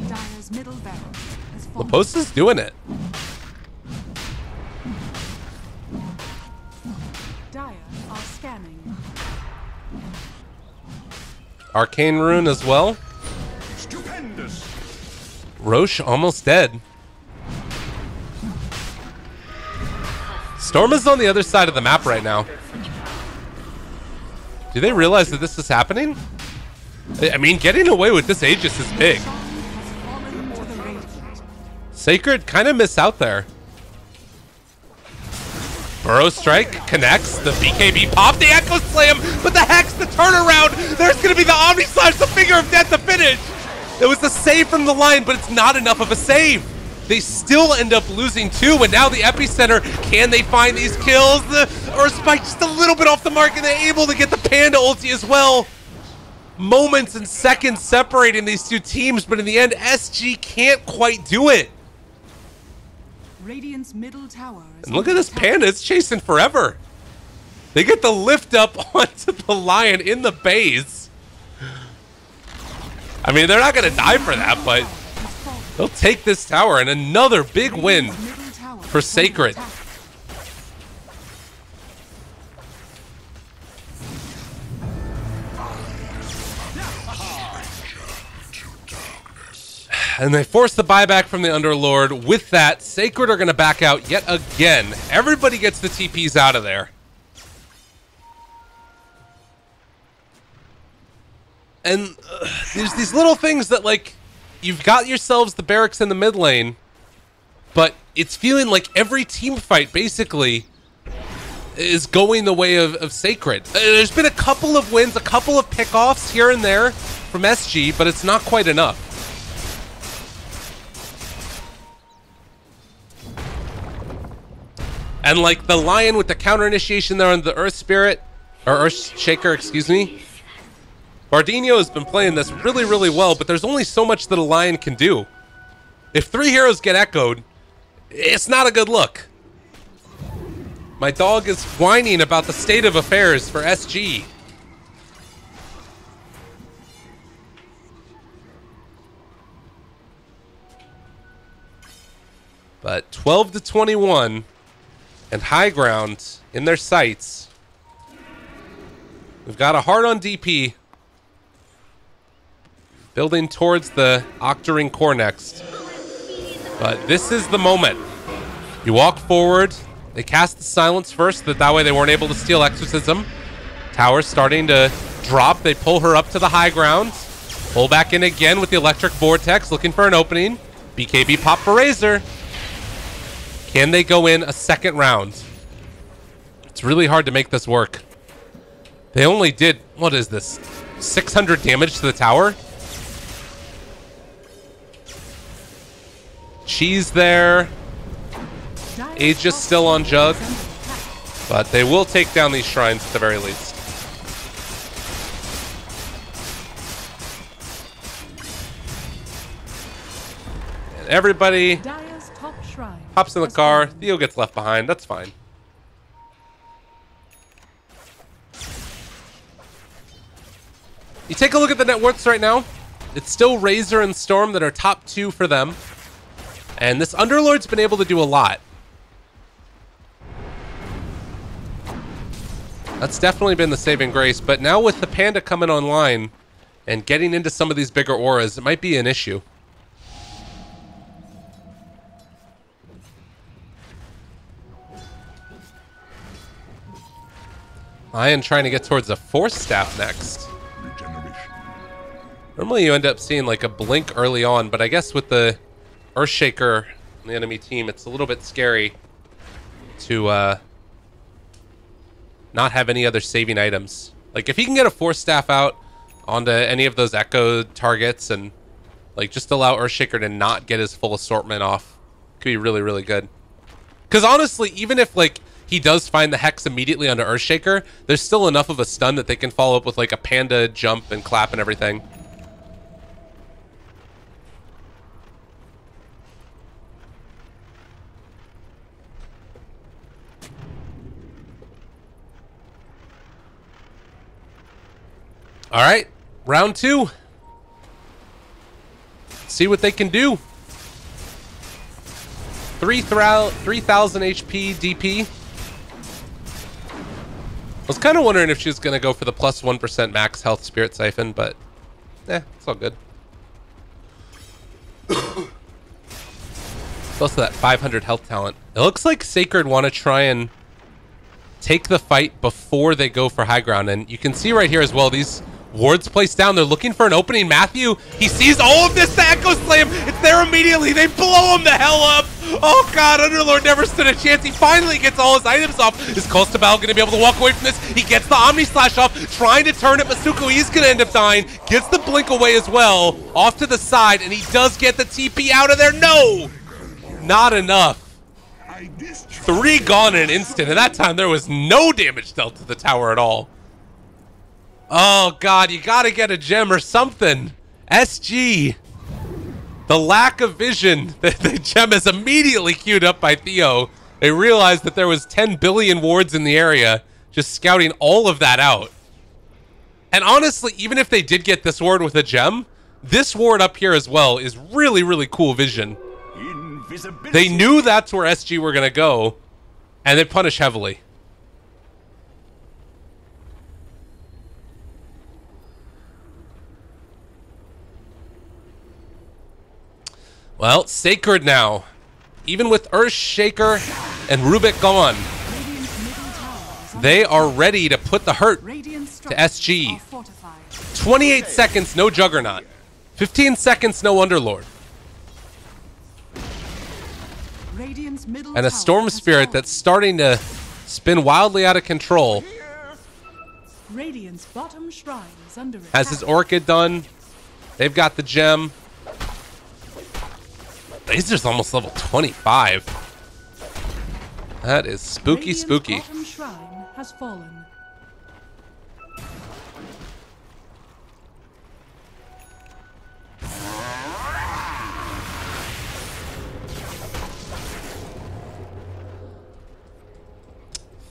Dire's middle barrel has fallen. Laposa's doing it. Dire are scanning. Arcane Rune as well. Stupendous. Roche almost dead. Storm is on the other side of the map right now. Do they realize that this is happening? I mean, getting away with this Aegis is big. Sacred kind of miss out there. Burrow strike connects. The BKB pop, the Echo Slam, but the Hex, the turnaround. There's going to be the Omni Slash, the Finger of Death to finish. It was the save from the line, but it's not enough of a save. They still end up losing too, and now the epicenter, can they find these kills? The Earth Spike just a little bit off the mark, and they're able to get the Panda ulti as well. Moments and seconds separating these two teams, but in the end, SG can't quite do it. Radiant's middle tower is And look at this Panda, it's chasing forever. They get the lift up onto the Lion in the base. I mean, they're not gonna die for that, but they'll take this tower, and another big win for Sacred. And they force the buyback from the Underlord. With that, Sacred are going to back out yet again. Everybody gets the TPs out of there. And there's these little things that, like, you've got yourselves the barracks in the mid lane, but it's feeling like every team fight, basically, is going the way of Sacred. There's been a couple of wins, a couple of pickoffs here and there from SG, but it's not quite enough. And like the Lion with the counter initiation there on the Earth Spirit, or Earth Shaker, excuse me. Bardinho has been playing this really, really well, but there's only so much that a Lion can do. If 3 heroes get echoed, it's not a good look. My dog is whining about the state of affairs for SG. But 12-21. And high ground in their sights. We've got a heart on DP. Building towards the Octarine core next. But this is the moment. You walk forward. They cast the silence first. That way they weren't able to steal Exorcism. Tower's starting to drop. They pull her up to the high ground. Pull back in again with the Electric Vortex. Looking for an opening. BKB pop for Razor. Can they go in a second round? It's really hard to make this work. They only did, what is this, 600 damage to the tower? Cheese there. Aegis still on Jug. But they will take down these shrines at the very least. And everybody hops in the car. Theo gets left behind. That's fine. You take a look at the net worths right now. It's still Razor and Storm that are top 2 for them. And this Underlord's been able to do a lot. That's definitely been the saving grace. But now with the Panda coming online and getting into some of these bigger auras, it might be an issue. Lion trying to get towards a Force Staff next. Normally you end up seeing like a blink early on, but I guess with the Earthshaker on the enemy team, it's a little bit scary to not have any other saving items. Like if he can get a Force Staff out onto any of those Echo targets and like just allow Earthshaker to not get his full assortment off, could be really, really good. Because honestly, even if like he does find the Hex immediately onto Earthshaker, there's still enough of a stun that they can follow up with like a Panda jump and clap and everything. All right, round 2. See what they can do. 3,000 HP DP. I was kind of wondering if she was going to go for the plus 1% max health Spirit Siphon, but it's all good. It's also that 500 health talent. It looks like Sacred want to try and take the fight before they go for high ground. And you can see right here as well, these Wards placed down. They're looking for an opening. Matthew, he sees all of this. The Echo Slam. It's there immediately. They blow him the hell up. Oh, God. Underlord never stood a chance. He finally gets all his items off. Is Kostabal going to be able to walk away from this? He gets the Omni Slash off, trying to turn it. Masuko, he's going to end up dying. Gets the Blink away as well. Off to the side, and he does get the TP out of there. No! Not enough. 3 gone in an instant, and that time there was no damage dealt to the tower at all. Oh, God, you gotta get a gem or something. SG. The lack of vision. The gem is immediately queued up by Theo. They realized that there was 10 billion wards in the area, just scouting all of that out. And honestly, even if they did get this ward with a gem, this ward up here as well is really, really cool vision. They knew that's where SG were gonna go, and they punish heavily. Well, Sacred now. Even with Earthshaker and Rubik gone, they are ready to put the hurt to SG. 28 seconds, no Juggernaut. 15 seconds, no Underlord. And a Storm Spirit that's starting to spin wildly out of control. Radiant's bottom shrine is under attack. Has his Orchid done. They've got the gem. Laser's almost level 25. That is spooky, Radiant's spooky. bottom shrine has fallen.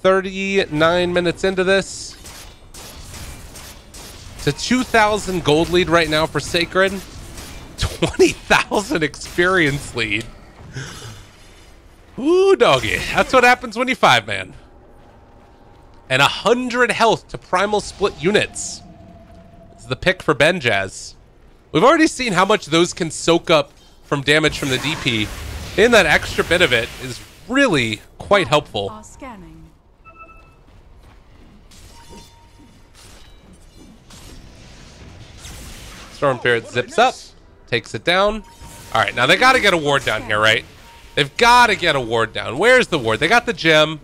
"39 minutes into this. It's a 2,000 gold lead right now for Sacred. 20,000 experience lead. Ooh, doggy. That's what happens when you 5-man. And 100 health to primal split units. It's the pick for Benjaz. We've already seen how much those can soak up from damage from the DP. And that extra bit of it is really quite helpful. Are scanning. Storm Spirit zips up, takes it down. All right, now they got to get a ward down here, right? They've got to get a ward down. Where's the ward? They got the gem.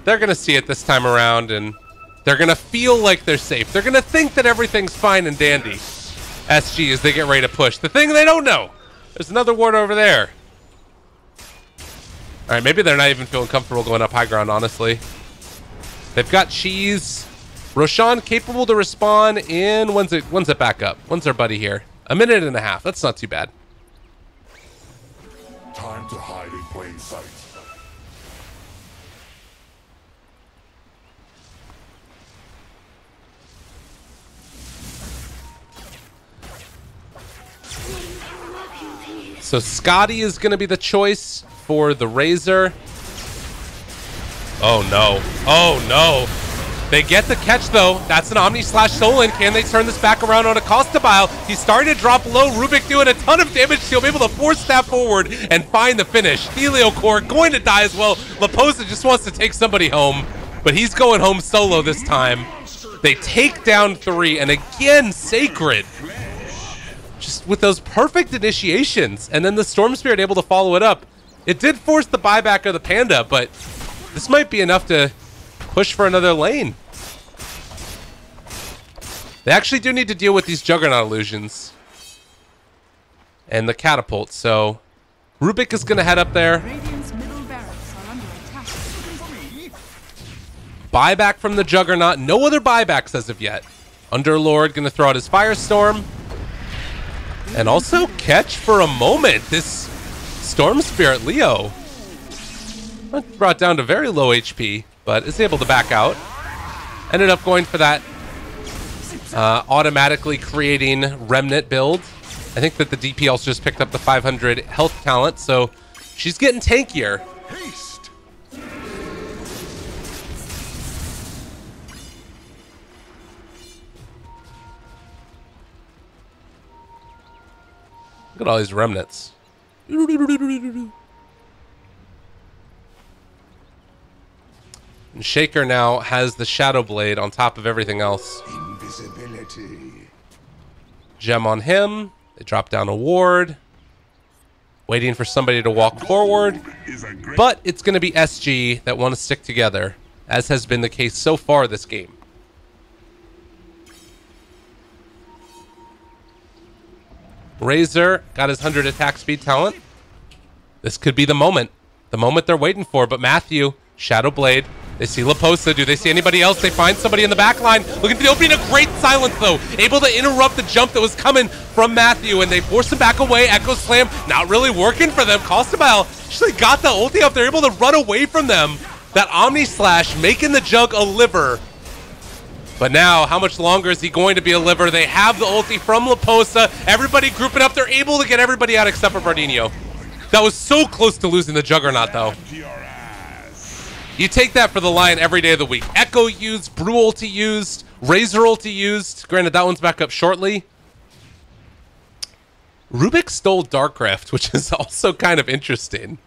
They're going to see it this time around, and they're going to feel like they're safe. They're going to think that everything's fine and dandy. SG, as they get ready to push. The thing they don't know, there's another ward over there. All right, maybe they're not even feeling comfortable going up high ground, honestly. They've got Cheese. Roshan capable to respawn in, when's it back up? When's our buddy here? 1.5 minutes. That's not too bad. Time to hide in plain sight. So Scotty is going to be the choice for the Razor. Oh no. Oh no. They get the catch though. That's an Omni Slash Stolen. Can they turn this back around on a Costabile? He's starting to drop low. Rubik doing a ton of damage. He'll be able to force that forward and find the finish. Heliocore going to die as well. Laposa just wants to take somebody home, but he's going home solo this time. They take down 3, and again, Sacred. Just with those perfect initiations, and then the Storm Spirit able to follow it up. It did force the buyback of the Panda, but this might be enough to push for another lane. They actually do need to deal with these Juggernaut illusions and the catapult, so Rubik is going to head up there. Radiant's middle barracks are under attack. Buyback from the Juggernaut. No other buybacks as of yet. Underlord going to throw out his Firestorm. And also catch for a moment this Storm Spirit Leo. Brought down to very low HP, but is able to back out. Ended up going for that automatically creating Remnant build. I think that the DP also just picked up the 500 health talent, so she's getting tankier. Haste. Look at all these remnants. And Shaker now has the Shadow Blade on top of everything else. invisibility. Gem on him. They drop down a ward. Waiting for somebody to walk forward. But it's going to be SG that want to stick together, as has been the case so far this game. Razor got his 100 attack speed talent. This could be the moment they're waiting for. But Matthew, Shadow Blade, they see Laposa. Do they see anybody else? They find somebody in the back line. Looking for the opening. A great silence, though. Able to interrupt the jump that was coming from Matthew, and they force him back away. Echo Slam not really working for them. Costabile actually got the ulti up. They're able to run away from them. That Omni Slash making the Jug a liver. But now, how much longer is he going to be a liver? They have the ulti from Laposa. Everybody grouping up. They're able to get everybody out except for Bardinho. That was so close to losing the Juggernaut, though. You take that for the Lion every day of the week. Echo used, Brew ulti used, Razor ulti used. Granted, that one's back up shortly. Rubik stole Dark Rift, which is also kind of interesting.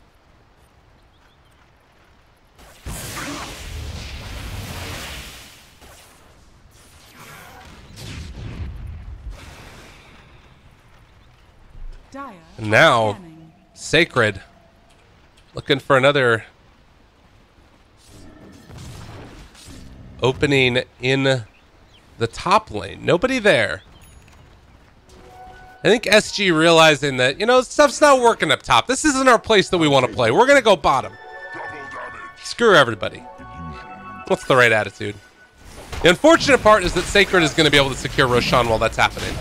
And now, Sacred looking for another opening in the top lane. Nobody there. I think SG realizing that, you know, stuff's not working up top. This isn't our place that we want to play. We're going to go bottom. Screw everybody. What's the right attitude? The unfortunate part is that Sacred is going to be able to secure Roshan while that's happening.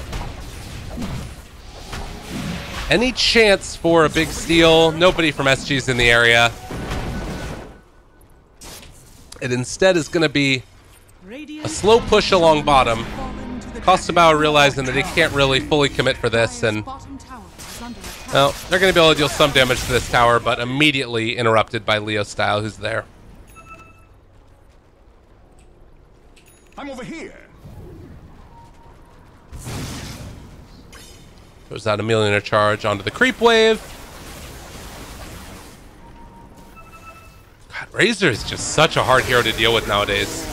Any chance for a big steal? Nobody from SG's in the area. It instead is going to be a slow push along bottom. Costabile realizing that he can't really fully commit for this, and well, they're going to be able to deal some damage to this tower, but immediately interrupted by Leo Style, who's there. I'm over here. Goes out a millionaire charge onto the creep wave. God, Razor is just such a hard hero to deal with nowadays.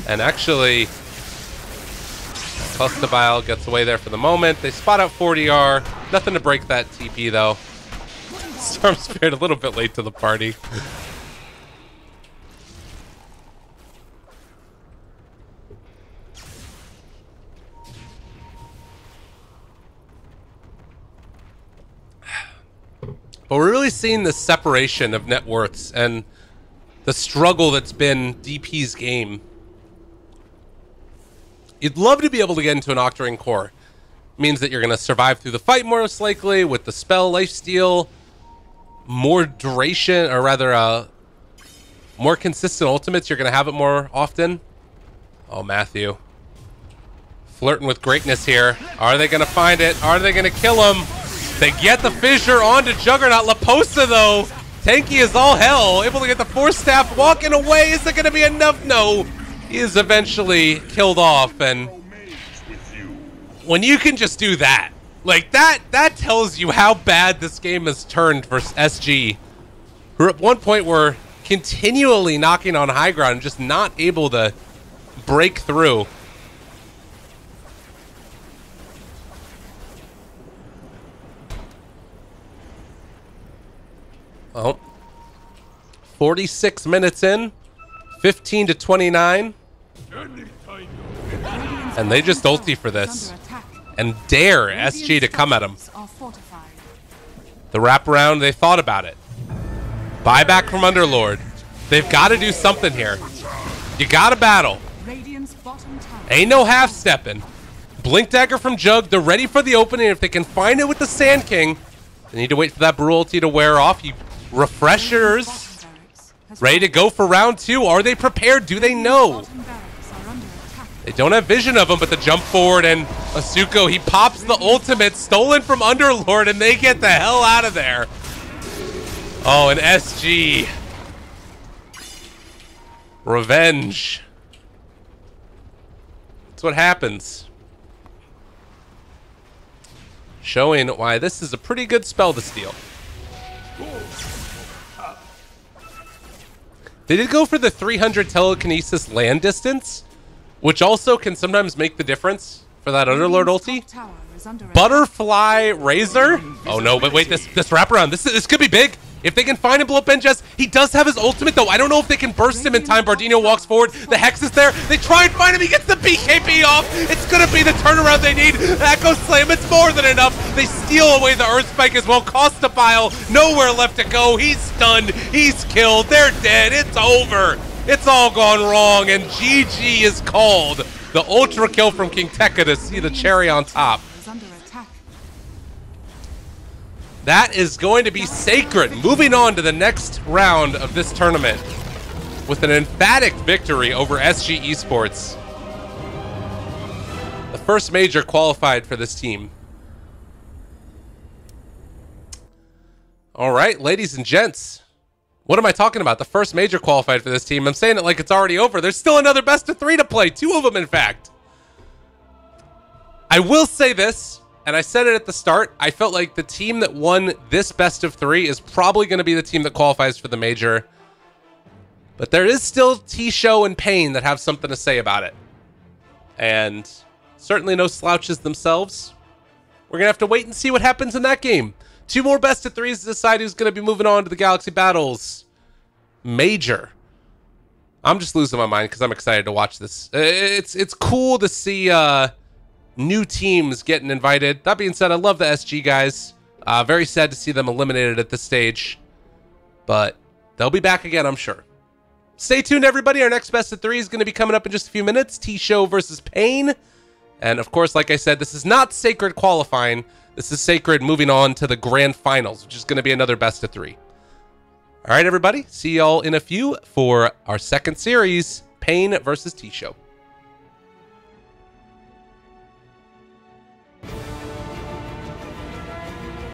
And actually, Costabile gets away there for the moment. They spot out 40R. Nothing to break that TP, though. Storm Spirit a little bit late to the party. But we're really seeing the separation of net worths and the struggle that's been DP's game. You'd love to be able to get into an Octarine core. It means that you're going to survive through the fight most likely with the spell lifesteal, more duration, or rather more consistent ultimates. You're going to have it more often. Oh, Matthew. Flirting with greatness here. Are they going to find it? Are they going to kill him? They get the fissure onto Juggernaut. Laposa, though, tanky as all hell. Able to get the Force Staff walking away. Is it going to be enough? No. He is eventually killed off. And when you can just do that, like that tells you how bad this game has turned for SG, who at one point were continually knocking on high ground and just not able to break through. Well, 46 minutes in, 15 to 29. And they just ulti for this and dare SG to come at them. The wraparound, they thought about it. Buyback from Underlord. They've got to do something here. You got to battle. Ain't no half-stepping. Blink Dagger from Jug. They're ready for the opening. If they can find it with the Sand King, they need to wait for that Brew ulti to wear off. Refreshers. Ready to go for round two. Are they prepared? Do they know? They don't have vision of him, but the jump forward and Asuko, he pops the ultimate stolen from Underlord, and they get the hell out of there. Oh, and SG. Revenge. That's what happens. Showing why this is a pretty good spell to steal. They did go for the 300 telekinesis land distance, which also can sometimes make the difference for that Underlord ulti. Top tower is under attack. Butterfly Razor. Oh no, but wait, this wraparound. This could be big. If they can find and blow up Benjes, he does have his ultimate though. I don't know if they can burst him in time. Bardino walks forward. The Hex is there. They try and find him. He gets the BKB off. It's gonna be the turnaround they need. Echo Slam, it's more than enough. They steal away the Earth Spike as well. Cost a pile. Nowhere left to go. He's stunned. He's killed. They're dead. It's over. It's all gone wrong, and GG is called. The ultra kill from King Tekka to see the cherry on top. Is under attack. That is going to be sacred. Moving on to the next round of this tournament with an emphatic victory over SG Esports. The first major qualified for this team. All right, ladies and gents. What am I talking about? The first major qualified for this team. I'm saying it like it's already over. There's still another best of 3 to play. 2 of them, in fact. I will say this, and I said it at the start. I felt like the team that won this best of 3 is probably going to be the team that qualifies for the major. But there is still T-Show and Pain that have something to say about it. And certainly no slouches themselves. We're going to have to wait and see what happens in that game. 2 more best of 3s to decide who's going to be moving on to the Galaxy Battles Major. I'm just losing my mind because I'm excited to watch this. It's cool to see new teams getting invited. That being said, I love the SG guys. Very sad to see them eliminated at this stage. But they'll be back again, I'm sure. Stay tuned, everybody. Our next best of 3 is going to be coming up in just a few minutes. T-Show versus Pain. And of course, like I said, this is not Sacred qualifying. This is Sacred moving on to the Grand Finals, which is going to be another best of 3. All right, everybody. See y'all in a few for our second series, Pain versus T-Show.